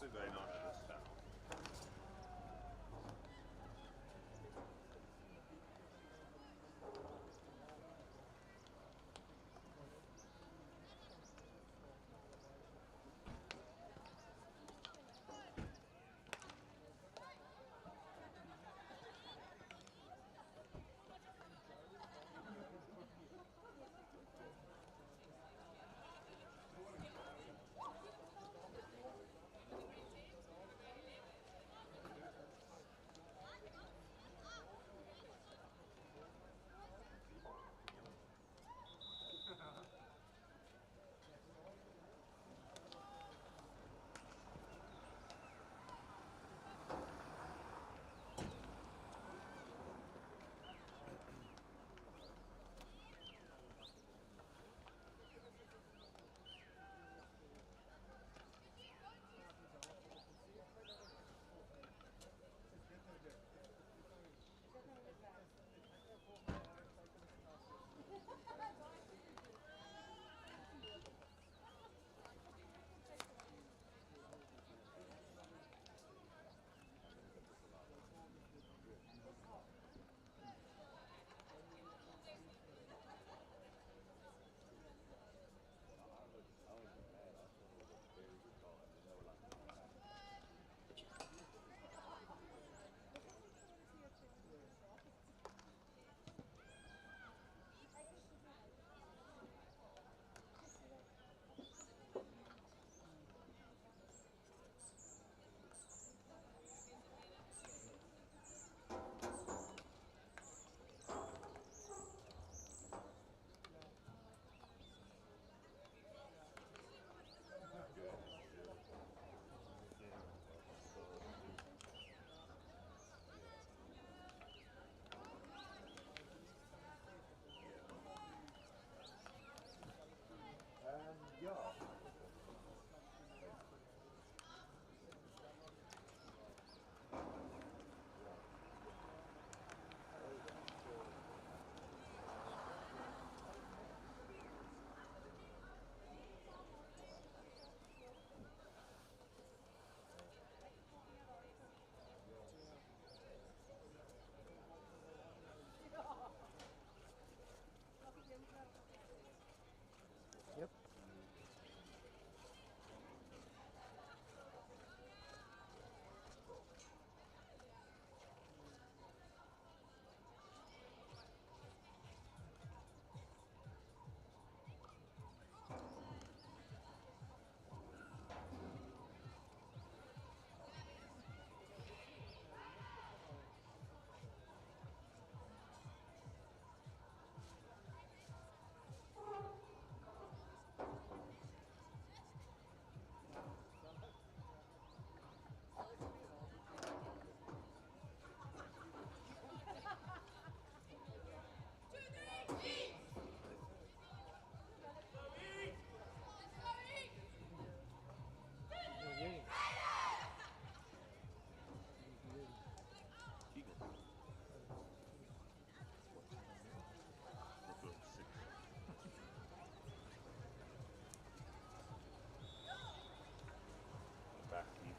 Rustig going on in this town. Ja. Yep. Back feet.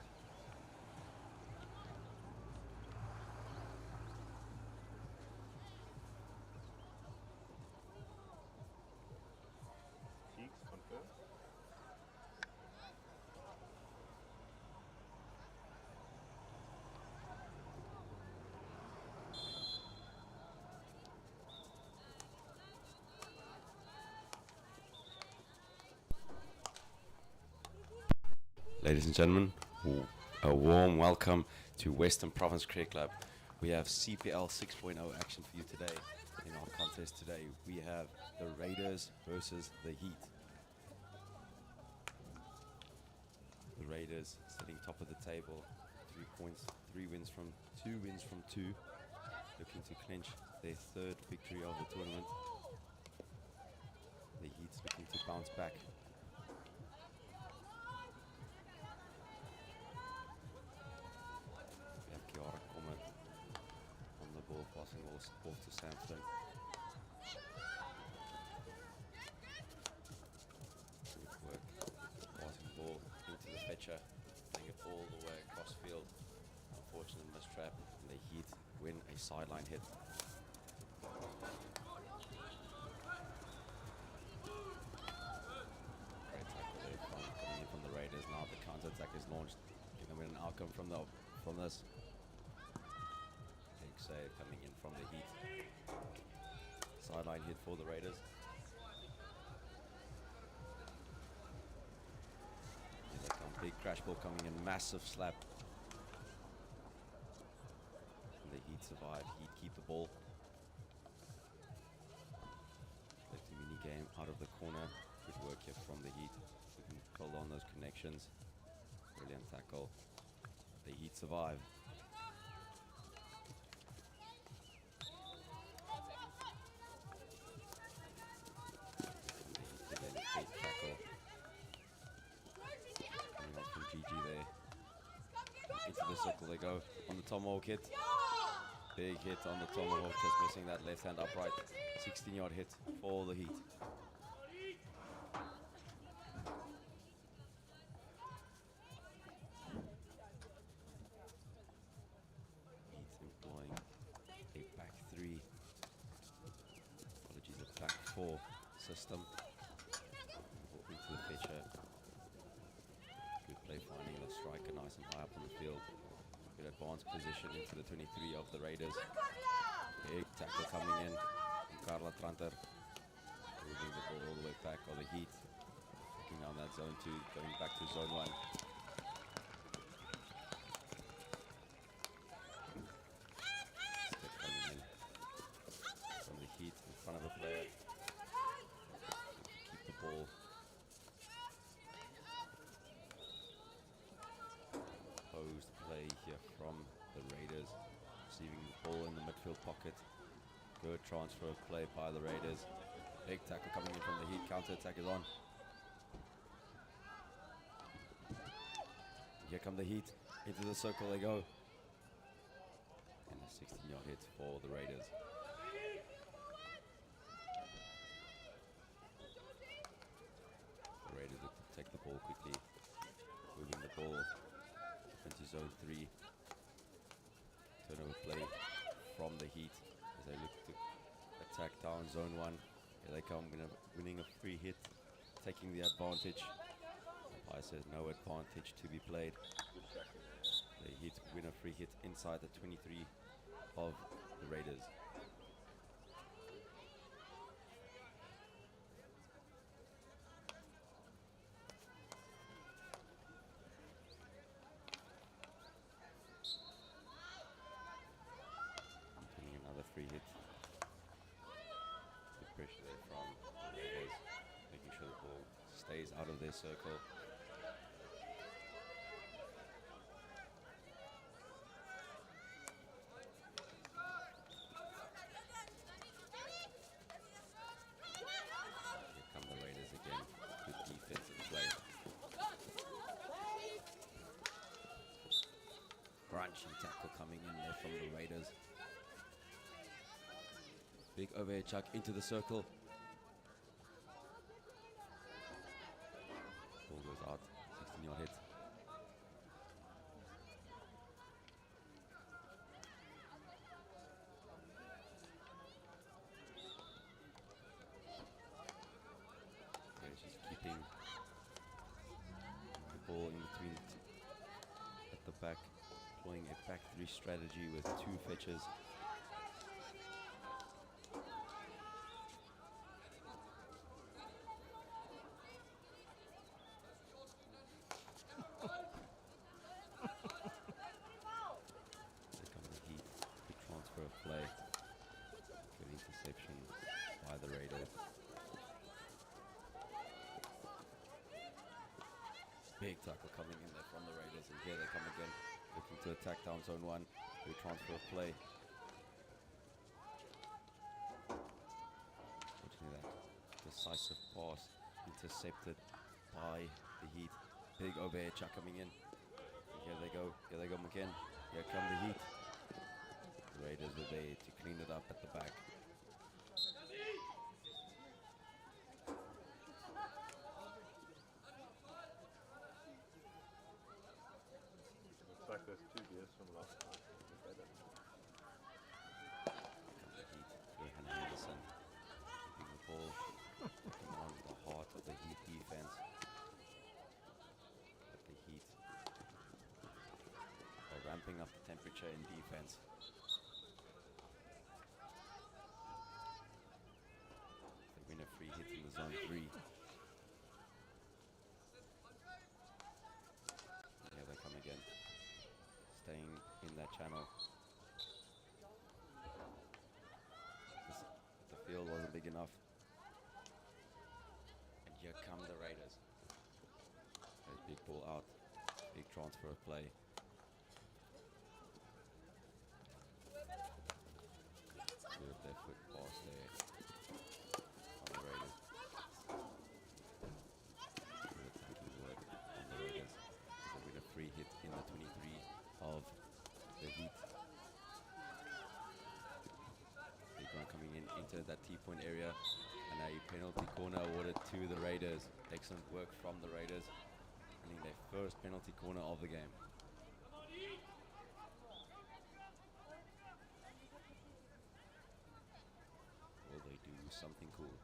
Cheeks confirmed. Ladies and gentlemen, a warm welcome to Western Province Cricket Club. We have CPL 6.0 action for you today. In our contest today, we have the Raiders versus the Heat. The Raiders sitting top of the table, 3 points, 2 wins from 2, looking to clinch their third victory of the tournament. The Heat's looking to bounce back. We have Kiara Comet on the ball, passing off to Samson. Good work. Passing ball into the pitcher, playing it all the way across field. Unfortunate mistrap. And the Heat win a sideline hit. Great tackle there coming in from the Raiders. Now the counter attack is launched. Can they win an outcome from this? Big save coming in from the Heat. Sideline hit for the Raiders. Here they come. Big crash ball coming in. Massive slap. And the Heat survive. Heat keep the ball. Lefty mini game out of the corner. Good work here from the Heat. We can hold on those connections. Brilliant tackle. The Heat survive. Again, big tackle. Coming up from GG there. Into the circle they go. On the tomahawk hit. Big hit on the tomahawk, just missing that left hand upright. 16-yard hit for the Heat. Heat employing a back three. Apologies, a back four system. Into the pitcher. Good play finding the striker nice and high up on the field. Good advanced position into the 23 of the Raiders. Big tackle coming in from Carla Tranter. Moving the ball all the way back of the Heat. Taking down that zone 2, going back to zone 1. Step coming in from the Heat in front of a player. Keep the ball. Posed play here from the Raiders, receiving the ball in the midfield pocket. Good transfer of play by the Raiders. Big tackle coming in from the Heat. Counter attack is on. Here come the Heat. Into the circle they go. And a 16-yard hit for the Raiders. The Raiders look to take the ball quickly. Moving the ball into zone 3. Turnover play from the Heat as they look to attack down zone 1. Here they come, winning a free hit, taking the advantage. I said no advantage to be played. The Heat win a free hit inside the 23 of the Raiders. Free hit. Good pressure there from the Raiders, making sure the ball stays out of their circle. Here come the Raiders again. Good defensive play. Crunching tackle coming in there from the Raiders. Big overhead chuck into the circle. Ball goes out. 16-yard hit. Okay, she's keeping the ball in between at the back, playing a back three strategy with 2 fetchers. Play. Good interception by the Raiders. Big tackle coming in there from the Raiders, and here they come again, looking to attack down zone 1. Good transfer of play. Fortunately, that decisive pass intercepted by the Heat. Big overhead chuck coming in. And here they go again. Here come the Heat. The Raiders were there to clean it up at the back. has 2 beers from last night. It'll be better. Comes the Heat through Hannah Henderson. Keeping the ball on the heart of the Heat defense. But the Heat are ramping up the temperature in defense. They win a free hit in the zone 3. Here they come again. Staying in that channel. The field wasn't big enough. And here come the Raiders. There's big ball out. Big transfer of play. Good left foot pass there on the Raiders. Good attacking work on the Raiders. So with a free hit in the 23 of the Heat. Big one coming in into that T-point area. And a penalty corner awarded to the Raiders. Excellent work from the Raiders. Winning their first penalty corner of the game. Will they do something cool?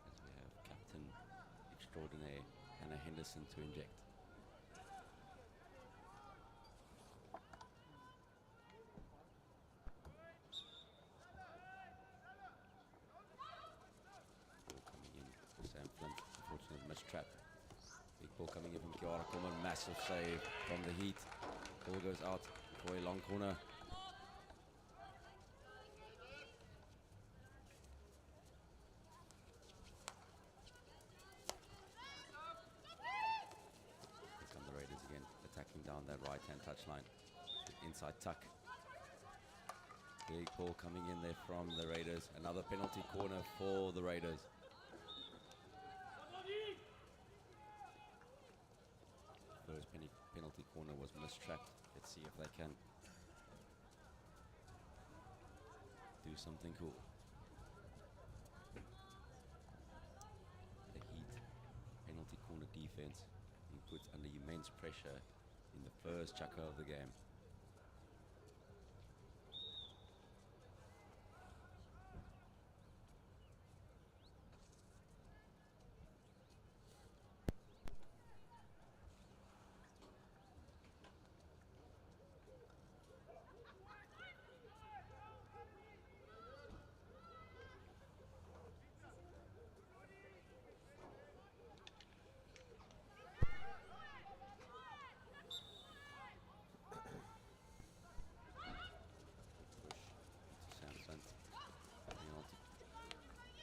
As we have Captain Extraordinaire Hannah Henderson to inject. Unfortunately, mistrap. Big ball coming in from Kiara Coleman. Massive save from the Heat. Ball goes out for a long corner. Here come the Raiders again, attacking down that right-hand touchline. Inside tuck. Big ball coming in there from the Raiders. Another penalty corner for the Raiders. First penalty corner was mistrapped. Let's see if they can do something cool. The Heat penalty corner defense being put under immense pressure in the first chucker of the game.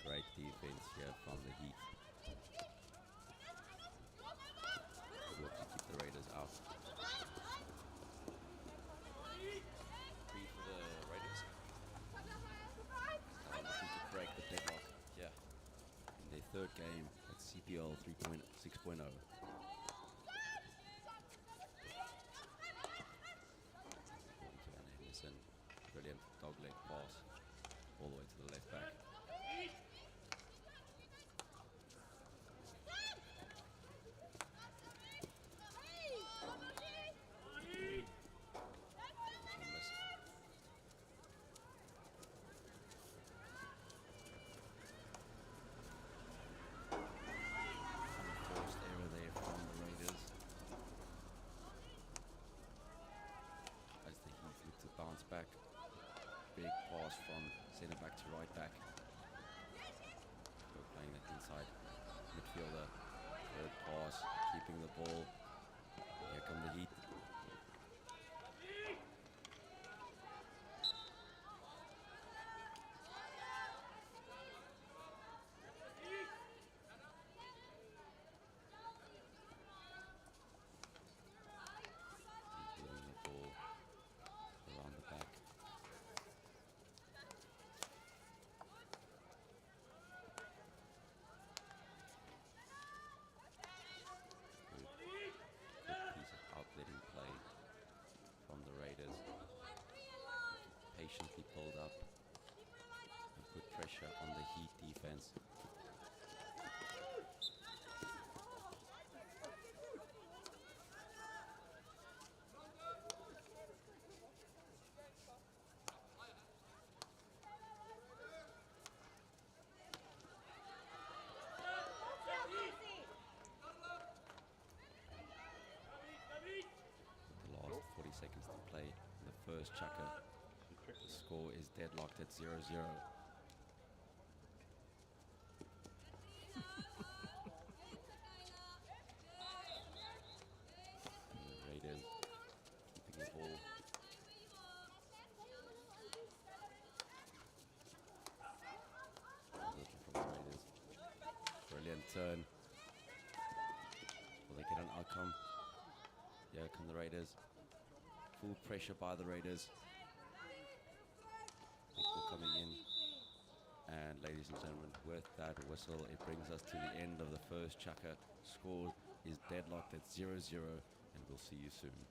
Great defense here from the Heat. Work to keep the Raiders out. Free for the Raiders. Looking to break the deadlock. Yeah. In their third game at CPL 3.6.0. According to Anna Henderson, brilliant dog leg pass all the way to the left back. Bounce back, big pass from centre back to right back. We're playing that inside midfielder, third pass, keeping the ball. Here come the Heat. Moving the ball around the back. Good piece of outlet first chukker. The score is deadlocked at 0-0. The Raiders keeping the ball. Looking from the Raiders. Brilliant turn. Will they get an outcome? Here come the Raiders. Full pressure by the Raiders. Ball coming in. And ladies and gentlemen, with that whistle, it brings us to the end of the first chukker. Score is deadlocked at 0-0, and we'll see you soon.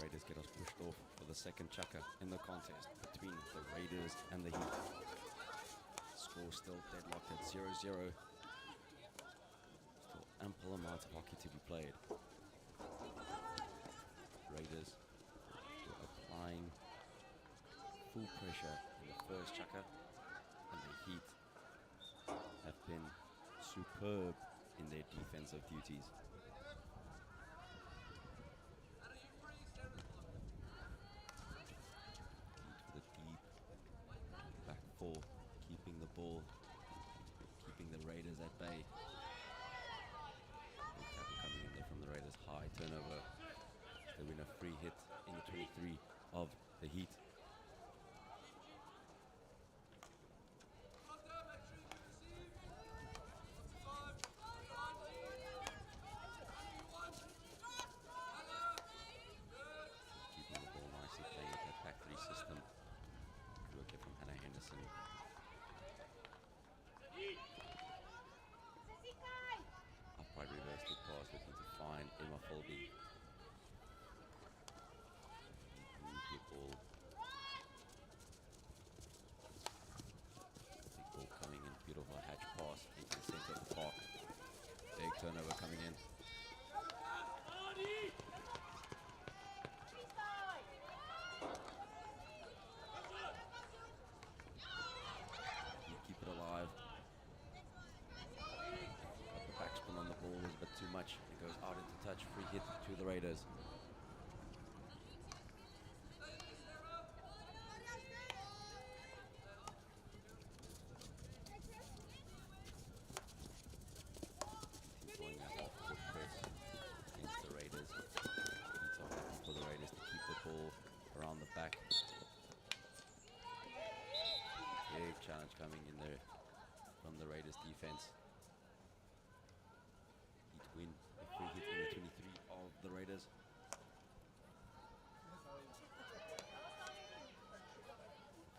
Raiders get us pushed off for the second chukker in the contest between the Raiders and the Heat. Score still deadlocked at 0-0. Still ample amount of hockey to be played. Raiders were applying full pressure in the first chukker, and the Heat have been superb in their defensive duties. Keeping the ball, keeping the Raiders at bay. Big tackle coming in there from the Raiders. High turnover. They win a free hit in the 23 of the Heat. Keeping the ball nicely, playing with that back three system. Work it from Hannah Henderson. Upright reverse kick pass, looking to find Emma Folby. Good ball. Big ball coming in, beautiful hatch pass into the center of the park. Big turnover coming in. Keep it alive. The backspin on the ball was a bit too much. It goes out into touch. Free hit to the Raiders. Enjoying that off-foot press against the Raiders. It's so happy for the Raiders to keep the ball around the back. Big challenge coming in there from the Raiders defense. Heat win a free hit in the 23 of the Raiders.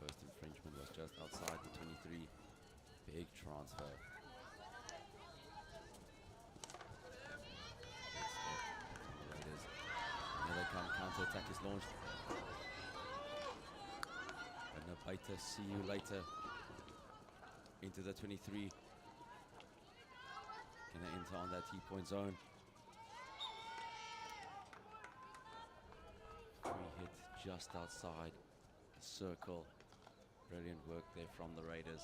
First infringement was just outside the 23. Big transfer. Big step from the Raiders. And here they come, counter-attack is launched. And Baita, see you later. Into the 23. Gonna enter on that T-point zone. just outside the circle. Brilliant work there from the Raiders.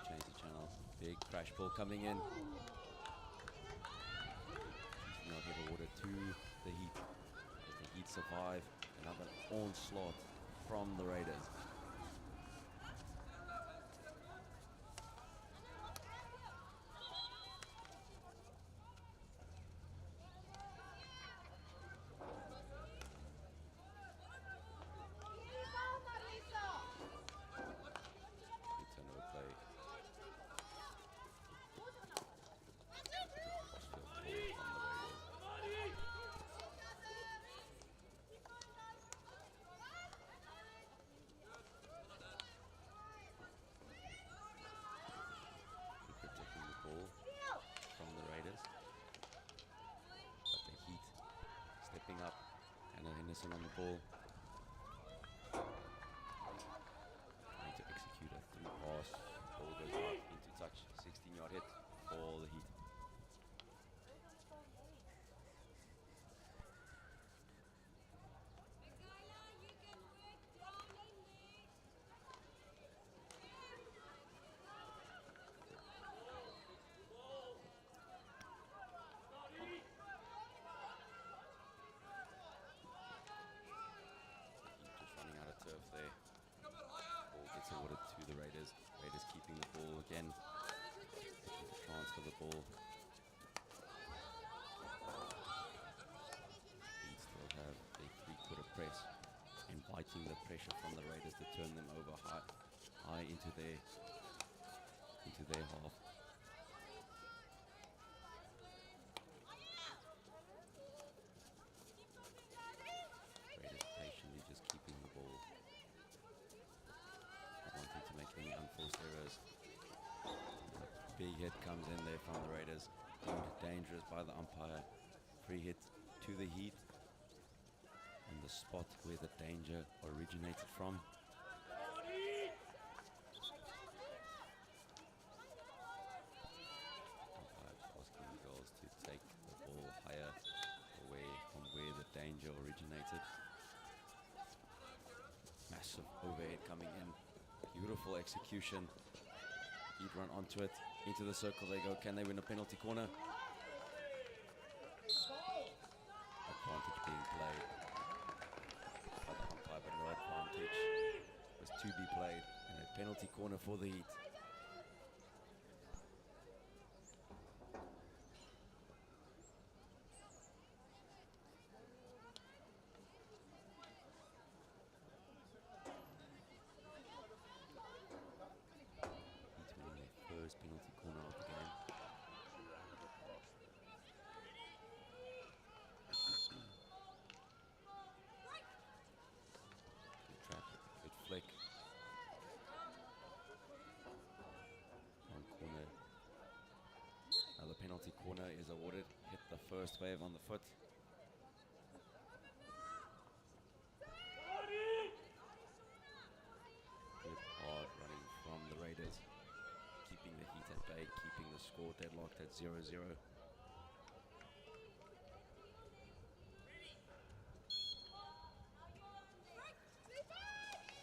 Change the channel. Big crash ball coming in. Now hit awarded to the Heat. As the Heat survive another onslaught from the Raiders. Up and Henderson on the ball. Trying to execute a through pass. Ball goes out into touch. 16-yard hit for the Heat. Awarded to the Raiders. Raiders keeping the ball again. Transfer the ball. They still have a three-quarter press, inviting the pressure from the Raiders to turn them over high into their half. Raiders patiently just keeping the ball. Wanting to make any unforced errors. Big hit comes in there from the Raiders. Deemed dangerous by the umpire. Free hit to the Heat. And the spot where the danger originated from. Umpire asking the girls to take the ball higher away from where the danger originated. Massive overhead coming in. Beautiful execution. Heat run onto it. Into the circle they go. Can they win a penalty corner? Advantage being played by the umpire, but no advantage was to be played. And a penalty corner for the Heat. First penalty corner of the game. Good trap, good flick. One corner. Now the penalty corner is awarded. Hit the first wave on the foot. Good hard running from the Raiders. Keeping the Heat at bay, keeping the score deadlocked at 0-0.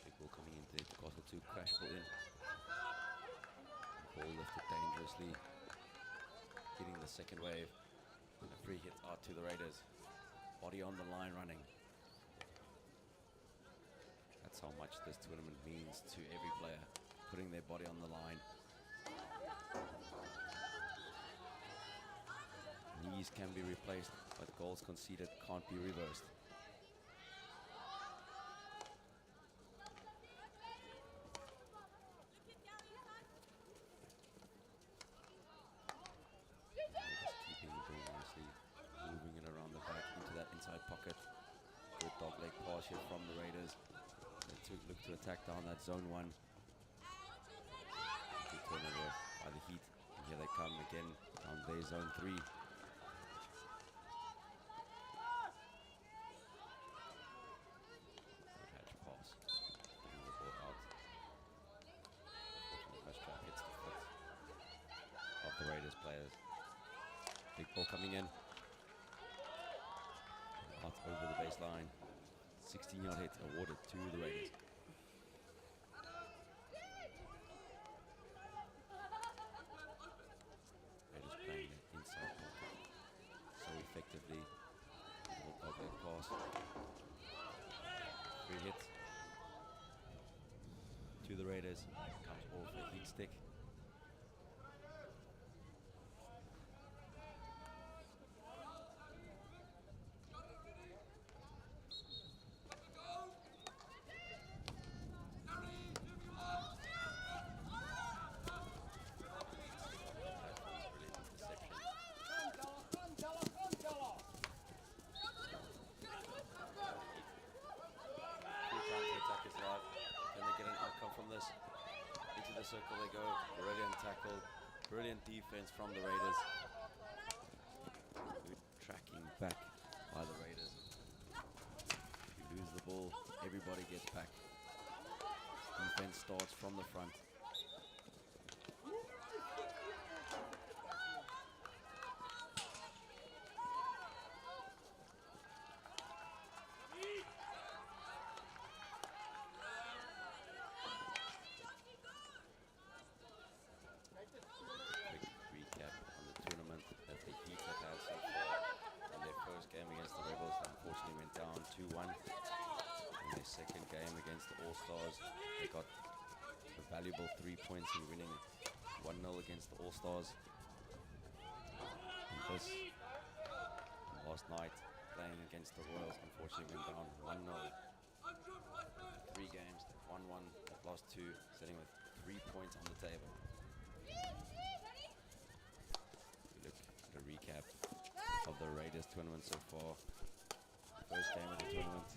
Big ball coming into the Castle 2, crash ball in. Ball lifted dangerously, hitting the second wave. And a free hit out to the Raiders. Body on the line running. That's how much this tournament means to every player, putting their body on the line. Knees can be replaced, but goals conceded can't be reversed. Just keeping very nicely, moving it around the back into that inside pocket. Good dog leg pass here from the Raiders. They look to attack down that zone 1. Good turnover by the Heat. And here they come again down their zone 3. Good hatch pass. Getting the ball out. Big ball coming in. Out over the baseline. 16-yard hit awarded to the Raiders. Raiders playing the inside pocket so effectively. Little dogleg pass. Free hit to the Raiders. Comes off a heat stick. Into the circle they go. Brilliant tackle. Brilliant defense from the Raiders. Good tracking back by the Raiders. If you lose the ball, everybody gets back. Defense starts from the front. Unfortunately went down 2-1 in their second game against the All-Stars. They got a valuable 3 points in winning 1-0 against the All-Stars. And this last night playing against the Royals unfortunately went down 1-0. 3 games, they've won 1, they've lost 2, sitting with 3 points on the table. We look at a recap of the Raiders tournament so far. First game of the tournament,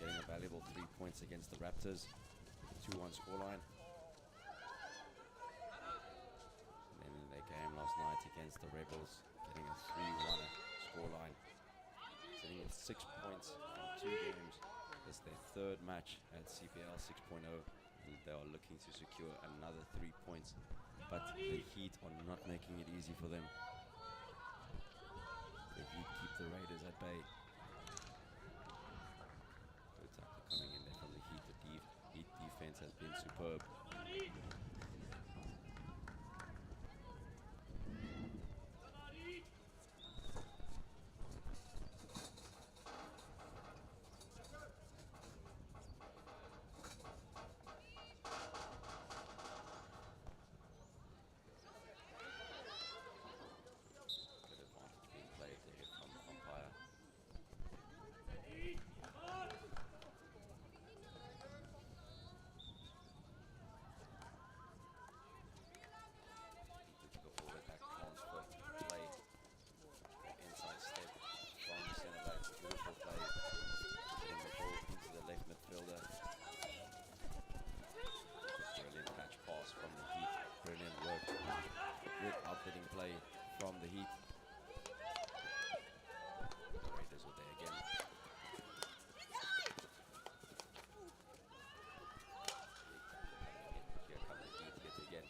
getting a valuable 3 points against the Raptors, 2-1 scoreline. And then in their game last night against the Rebels, getting a 3-1 scoreline. Sitting with 6 points from 2 games. This is their third match at CPL 6.0. They are looking to secure another 3 points, but the Heat are not making it easy for them. The Heat keep the Raiders at bay. Coming in there from the Heat. The Heat defense has been superb. Good advantage being played there from the umpire. Play from the Heat. The Raiders were there again. Here come the Heat yet again.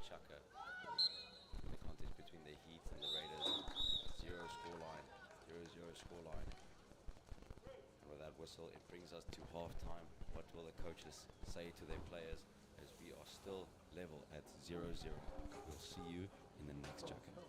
Chucker. The contest between the Heat and the Raiders. 0 scoreline. 0-0 scoreline. And with that whistle, it brings us to halftime. What will the coaches say to their players as we are still level at 0-0? We'll see you in the next Chucker.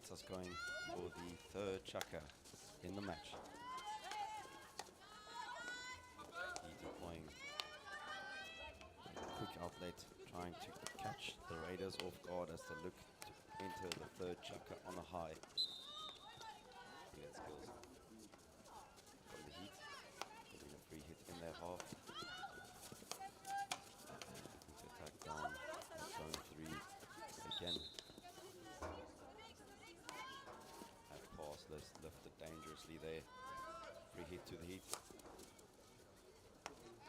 gets us going for the third chukka in the match. He deploying a quick outlet, trying to catch the Raiders off guard as they look to enter the third chukka on a high. Brilliant skills from the Heat, getting a free hit in their half. Looking to attack down at zone 3 again. That pass lifted dangerously there. Free hit to the Heat.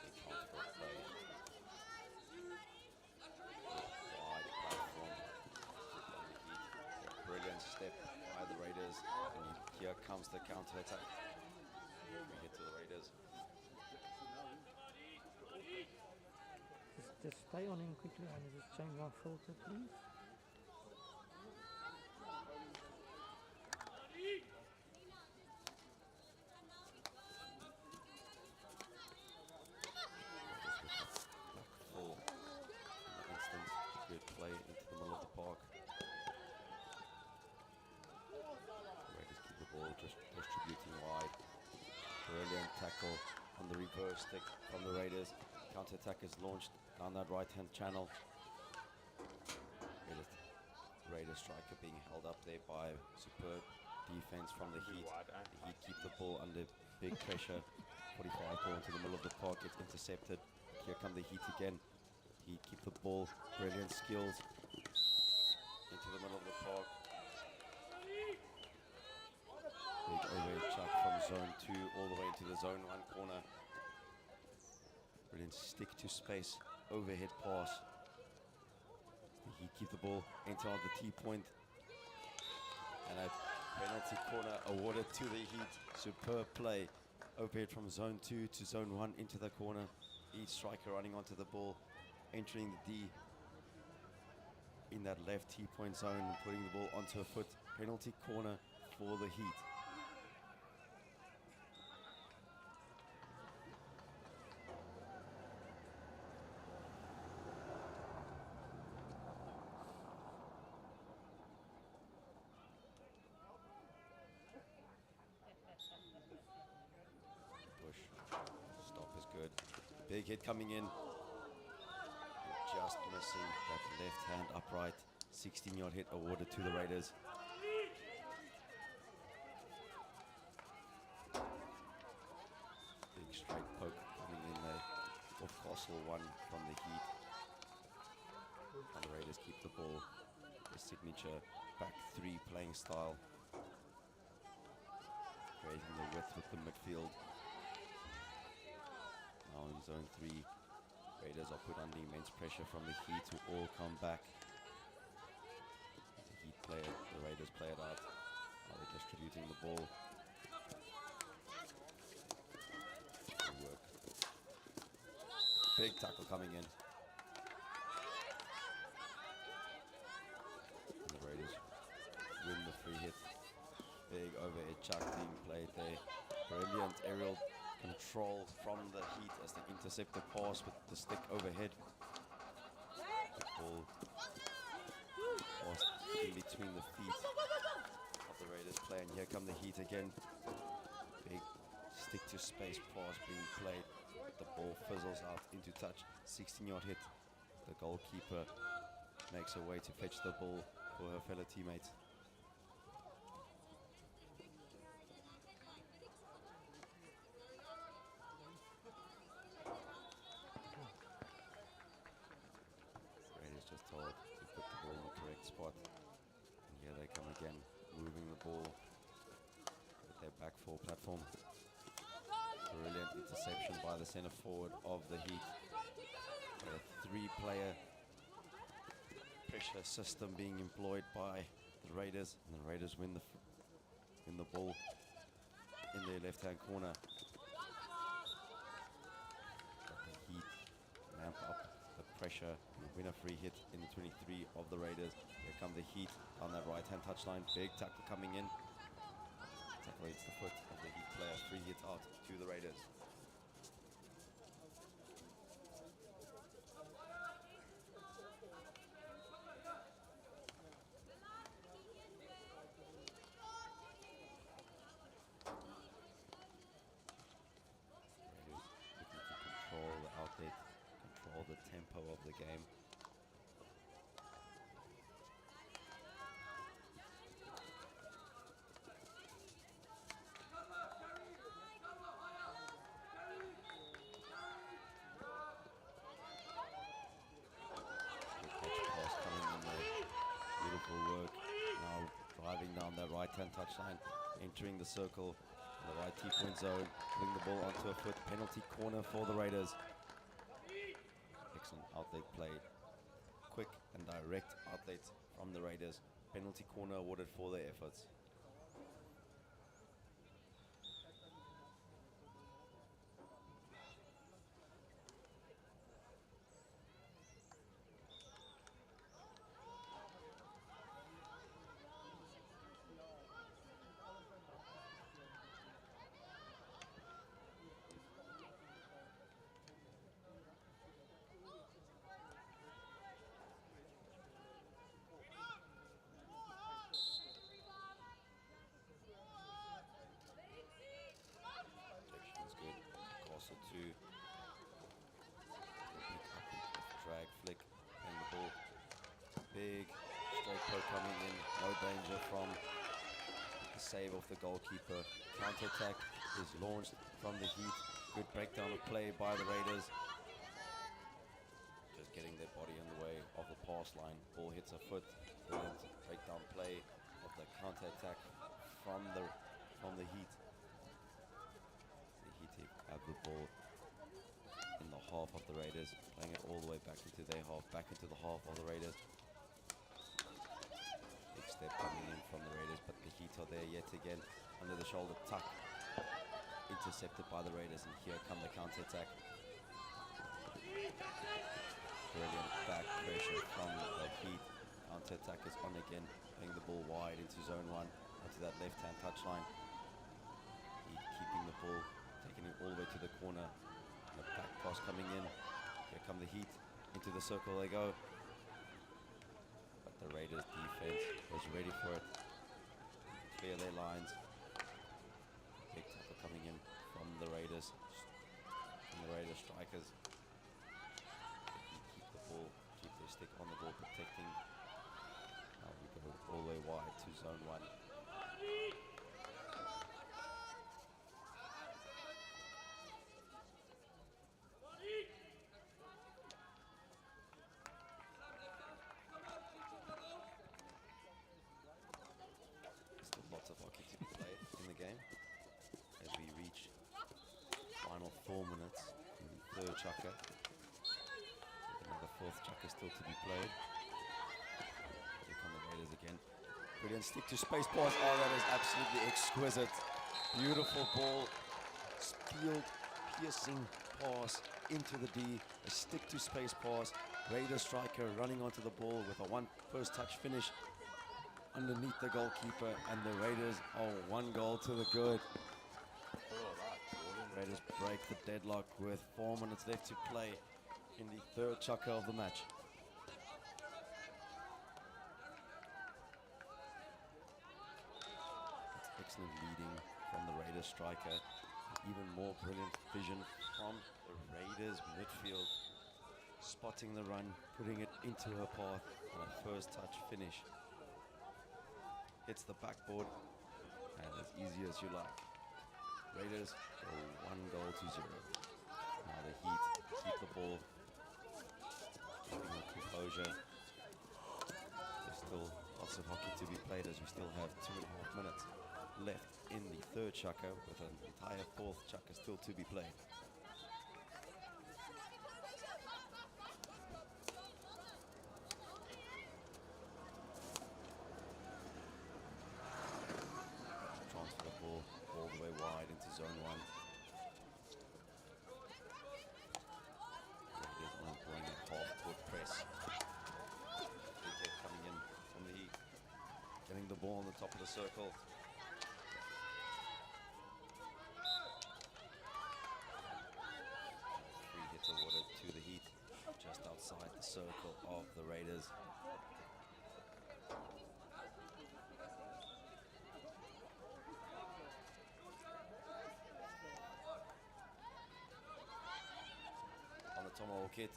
Big transport play. Wide platform on the Heat. A brilliant step by the Raiders. And here comes the counter attack. Free hit to the Raiders. Just stay on him quickly and just change my filter, please. Full in the instant. Good play into the middle of the park. The Raiders keep the ball just distributing wide. Brilliant tackle on the reverse stick from the Raiders. Counter-attack is launched down that right-hand channel. Raiders striker being held up there by superb defense from the Heat. The Heat keep the ball under big pressure. 45 ball into the middle of the park, gets intercepted. Here come the Heat again. Heat keep the ball, brilliant skills into the middle of the park. Big overhead chuck from zone 2 all the way into the zone 1 corner. Brilliant stick to space, overhead pass. The Heat keep the ball, enter on the T-point. And a penalty corner awarded to the Heat. Superb play. Overhead from zone 2 to zone 1 into the corner. Each striker running onto the ball, entering the D in that left T-point zone and putting the ball onto a foot. Penalty corner for the Heat. Push. Stop is good. Big hit coming in. Just missing that left hand upright. 16-yard hit awarded to the Raiders. Big straight poke coming in there. Off Castle 1 from the Heat. And the Raiders keep the ball. The signature back 3 playing style. Creating the width with the midfield. Now in zone 3, Raiders are put under immense pressure from the Heat, who all come back. The Heat play it, the Raiders play it out. Now they're distributing the ball. Good work. Big tackle coming in. And the Raiders win the free hit. Big overhead chuck being played there. Brilliant aerial control from the Heat as they intercept the pass with the stick overhead. The ball passed in between the feet of the Raiders player, and here come the Heat again. Big stick to space pass being played. The ball fizzles out into touch. 16-yard hit. The goalkeeper makes her way to fetch the ball for her fellow teammates. Just told to put the ball in the correct spot. And here they come again, moving the ball with their back 4 platform. Brilliant interception by the center forward of the Heat. A 3-player pressure system being employed by the Raiders, and the Raiders win the ball in their left-hand corner. But the Heat ramp up the pressure and win a free hit in the 23 of the Raiders. Here come the Heat on that right-hand touchline. Big tackle coming in. Tackle hits the foot of the Heat player. Free hit out to the Raiders. of the game. Good catch pass coming in there. Beautiful work. Now driving down that right-hand touchline, entering the circle, in the right T-point zone, putting the ball onto a foot. Penalty corner for the Raiders. Excellent outlet play. Quick and direct outlet from the Raiders. Penalty corner awarded for their efforts. To drag flick and the ball, big straight poke coming in, no danger from the save of the goalkeeper. Counter attack is launched from the Heat. Good breakdown of play by the Raiders, just getting their body in the way of the pass line. Ball hits a foot. Brilliant breakdown play of the counter attack from the Heat. Have the ball in the half of the Raiders, playing it all the way back into their half, back into the half of the Raiders. Big step coming in from the Raiders, but the Heat are there yet again. Under the shoulder tuck, intercepted by the Raiders, and here come the counter attack. Brilliant back pressure from the Heat. Counter attack is on again, playing the ball wide into zone 1, onto that left-hand touchline. Heat keeping the ball, taking it all the way to the corner. The back pass coming in. Here come the Heat. Into the circle they go. But the Raiders defense was ready for it. Clear their lines. Big tackle coming in from the Raiders. From the Raiders strikers. Keep the ball, keep their stick on the ball, protecting. Now we go all the way wide to zone 1. Lots of hockey to be played in the game as we reach final 4 minutes in the third chukker. Another fourth chukker still to be played. Here come the Raiders again. Brilliant stick to space pass. Oh, that is absolutely exquisite. Beautiful ball. Field piercing pass into the D. A stick to space pass. Raiders striker running onto the ball with a first touch finish underneath the goalkeeper, and the Raiders are 1 goal to the good. Raiders break the deadlock with 4 minutes left to play in the third chukker of the match. That's excellent leading from the Raiders striker. Even more brilliant vision from the Raiders midfield, spotting the run, putting it into her path, and a first touch finish. Hits the backboard, and as easy as you like. Raiders go 1 goal to 0. Now the Heat keep the ball, keeping the composure. There's still lots of hockey to be played as we still have 2.5 minutes left in the third chukker, with an entire fourth chukker still to be played. Transfer the ball all the way wide into zone 1. Raiders employing a half-court press. Big hit coming in from the Heat, getting the ball on the top of the circle. Free hit awarded to the Heat, just outside the circle of the Raiders. On the tomahawk hit,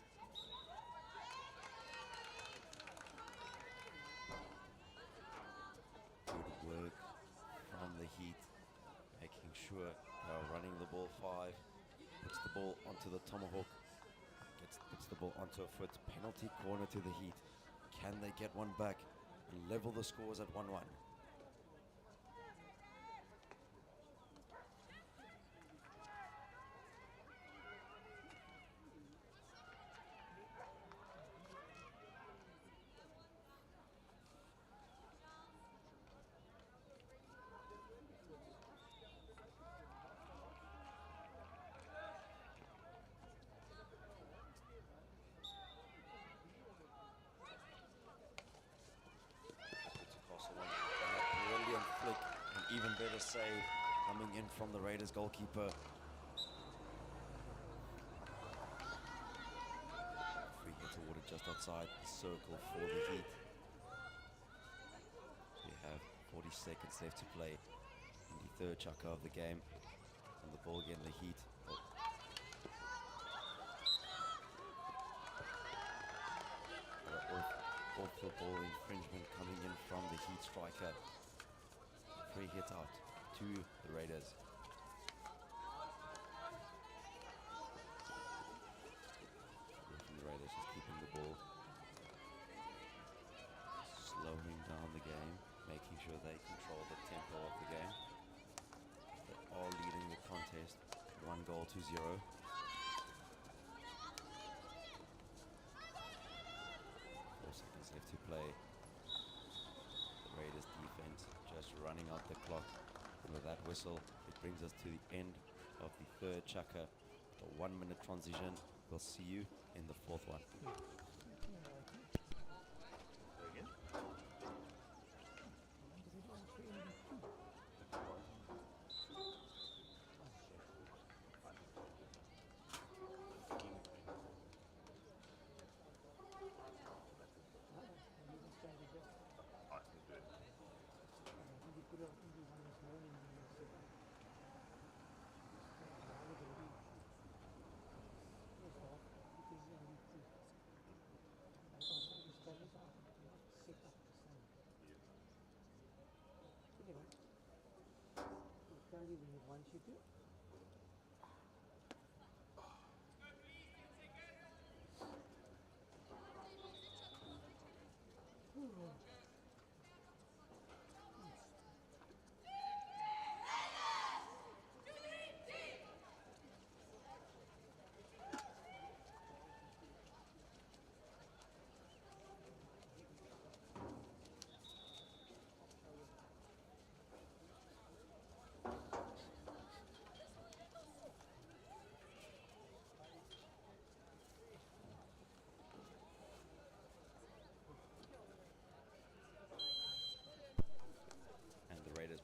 Joshua running the ball 5. Puts the ball onto the tomahawk. Puts the ball onto a foot. Penalty corner to the Heat. Can they get one back and level the scores at 1-1? Brilliant flick, an even better save coming in from the Raiders goalkeeper. Free hit awarded just outside the circle for the Heat. We have 40 seconds left to play in the third chukker of the game. And the ball again, the Heat. Off the ball infringement coming in from the Heat striker. Free hit out to the Raiders. The Raiders just keeping the ball, slowing down the game, making sure they control the tempo of the game. They are leading the contest 1-0. 4 seconds left to play. The Raiders defense just running out the clock. And with that whistle, it brings us to the end of the third chukker. The 1-minute transition. We'll see you in the fourth one.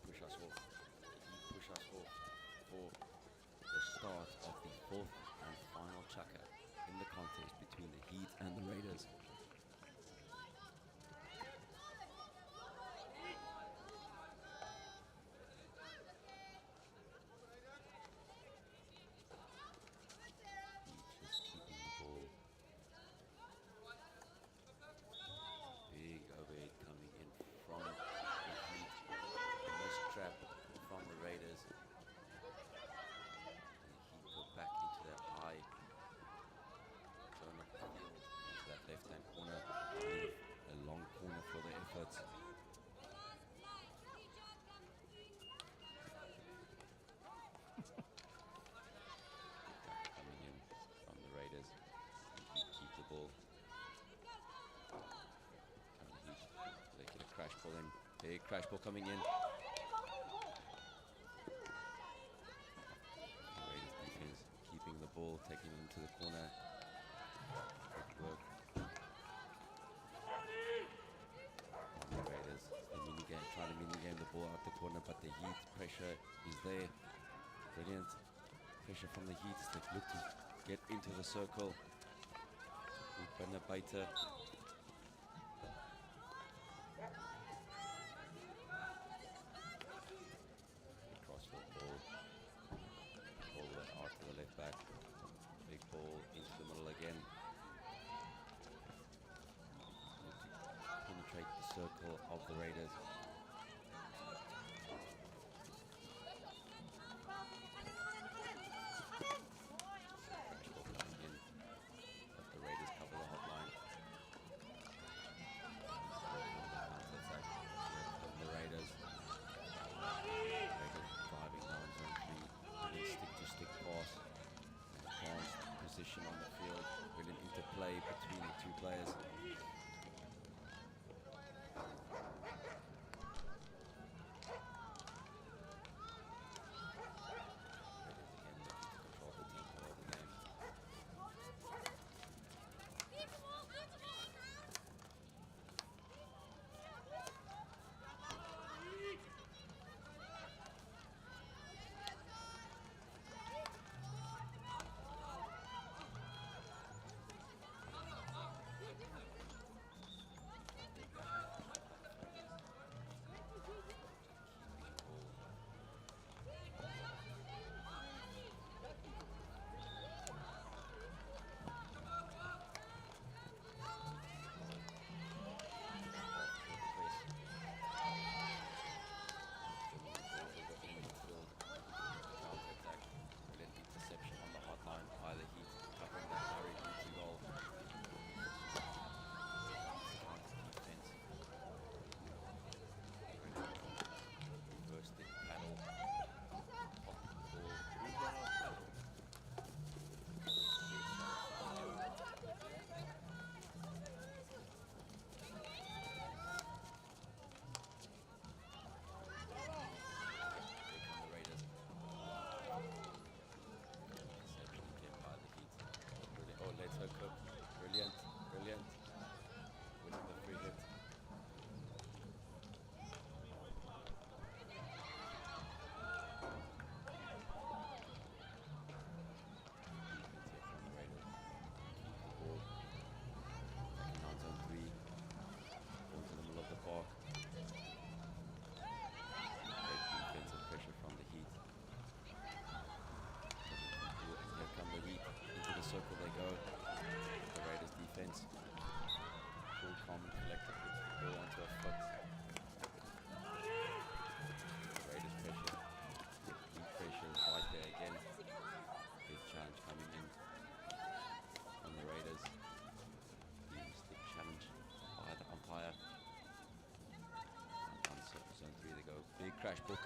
Push us off for the start of the fourth and final chukker in the contest between the Heat and the Raiders. Big overhead coming in from the Heat. Trap from the Raiders. And the Heat go back into their high zone of the field, into that left-hand corner. A long corner for the efforts. Coming in from the Raiders. The Heat keep the ball. They get a crash ball in. Big crash ball coming in. The ball, taking it into the corner. Good work. The Raiders, trying to mini-game the ball out the corner, but the Heat pressure is there. Brilliant pressure from the Heat as they look to get into the circle. Baita. Crossfield ball. Ball out to the left back. Big ball into the middle again. Penetrate the circle of the Raiders.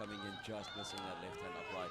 coming in, just missing that left hand upright.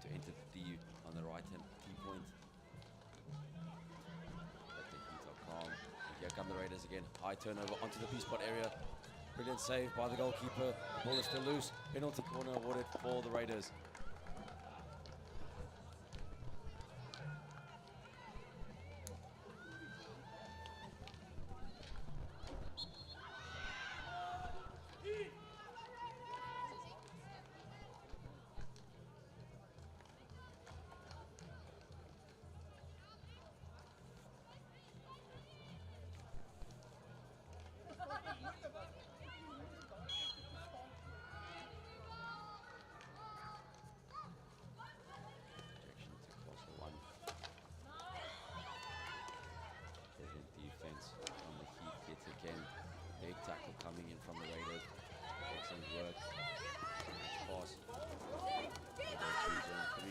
To enter the D on the right hand key point. But the Heat are calm. And here come the Raiders again. High turnover onto the P-spot area. Brilliant save by the goalkeeper. The ball is still loose. Penalty corner awarded for the Raiders. Tackle coming in from the Raiders. Excellent work. Pass. Zone 3.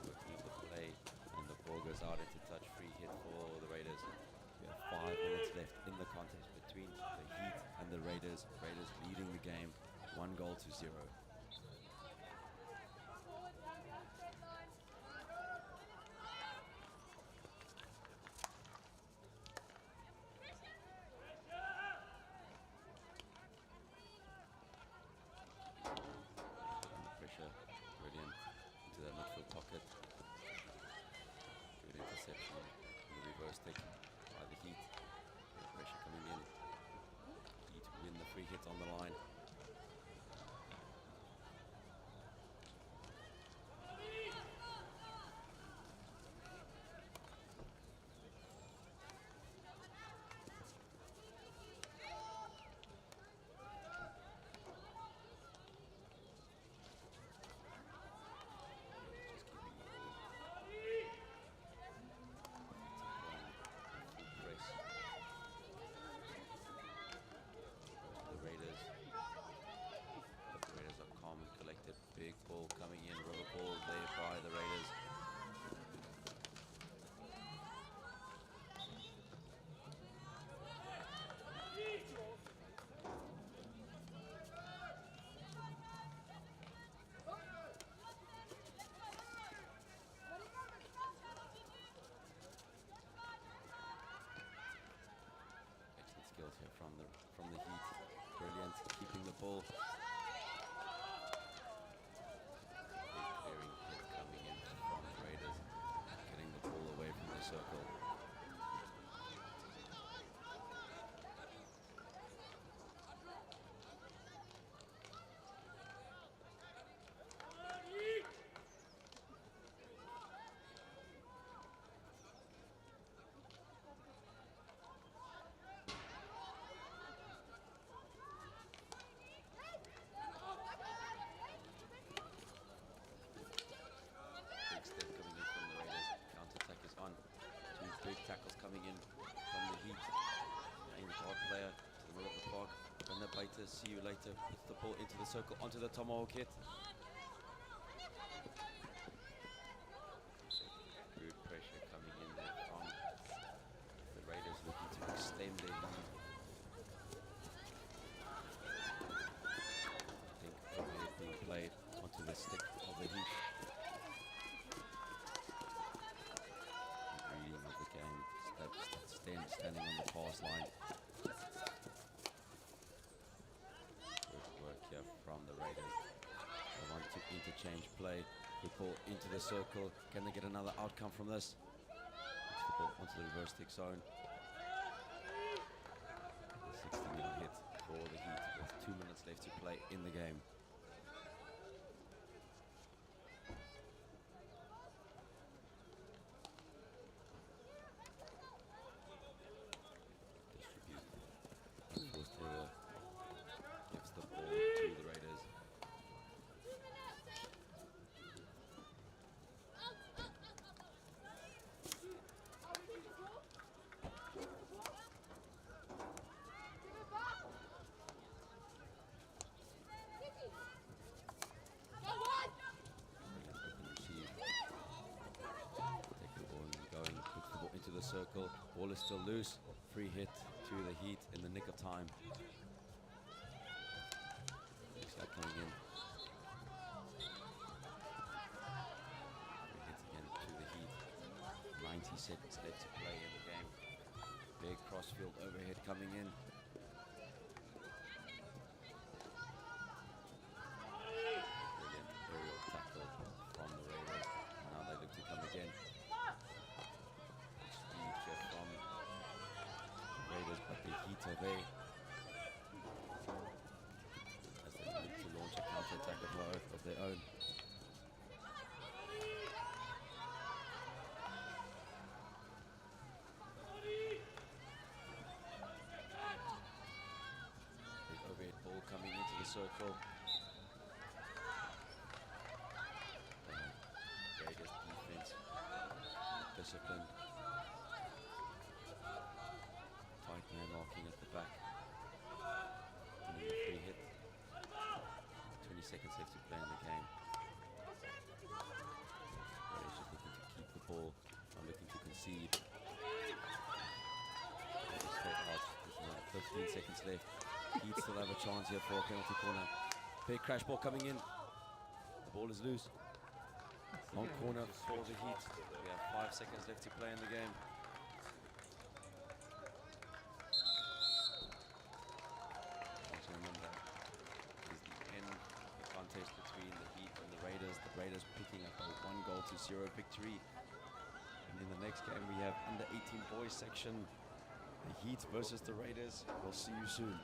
Looking at the play, and the ball goes out into touch. Free hit for the Raiders. We have 5 minutes left in the contest between the Heat and the Raiders. Raiders leading the game 1-0. Brilliant into that midfield pocket. Good interception. The reverse take by the Heat. Pressure coming in. Heat win the free hit on the line. Big ball coming in, rubber ball there by the Raiders. Excellent skills here from the Heat. Brilliant, keeping the ball. Circle. Big step coming in from the Raiders. Counter-attack is on. Big tackles coming in from the Heat. And the guard player to the middle of the park. Run the baiter, see you later. Puts the ball into the circle, onto the tomahawk hit. Good pressure coming in there from the Raiders, looking to extend their lead. I think probably it's being played onto the stick of the Heat. Standing on the pass line. change play. Good ball into the circle. Can they get another outcome from this? It's the ball onto the reverse stick zone. The 16-yard hit for the Heat with 2 minutes left to play in the game. Gives the ball to the Raiders. Into the circle, ball is still loose, free hit to the Heat in the nick of time. Looks like coming in. Free hit again to the Heat. 90 seconds left to play in the game. Big crossfield overhead coming in. Brilliant aerial tackle from the Raiders. Now they look to come again. From Raiders, but the Heat are there as they look to launch a counter-attack of their own. Big overhead ball coming into the circle. Raiders defense disciplined. Tight man marking at the back. Free hit. 20 seconds left to play in the game. Raiders just looking to keep the ball, not looking to concede. Straight out with another 15 seconds left. Heat still have a chance here for a penalty corner. Big crash ball coming in. The ball is loose. Long corner for the Heat. We have 5 seconds left to play in the game. Remember, is the end of the contest between the Heat and the Raiders. The Raiders picking up a 1-0 victory. And in the next game we have under 18 boys section. The Heat versus the Raiders. We'll see you soon.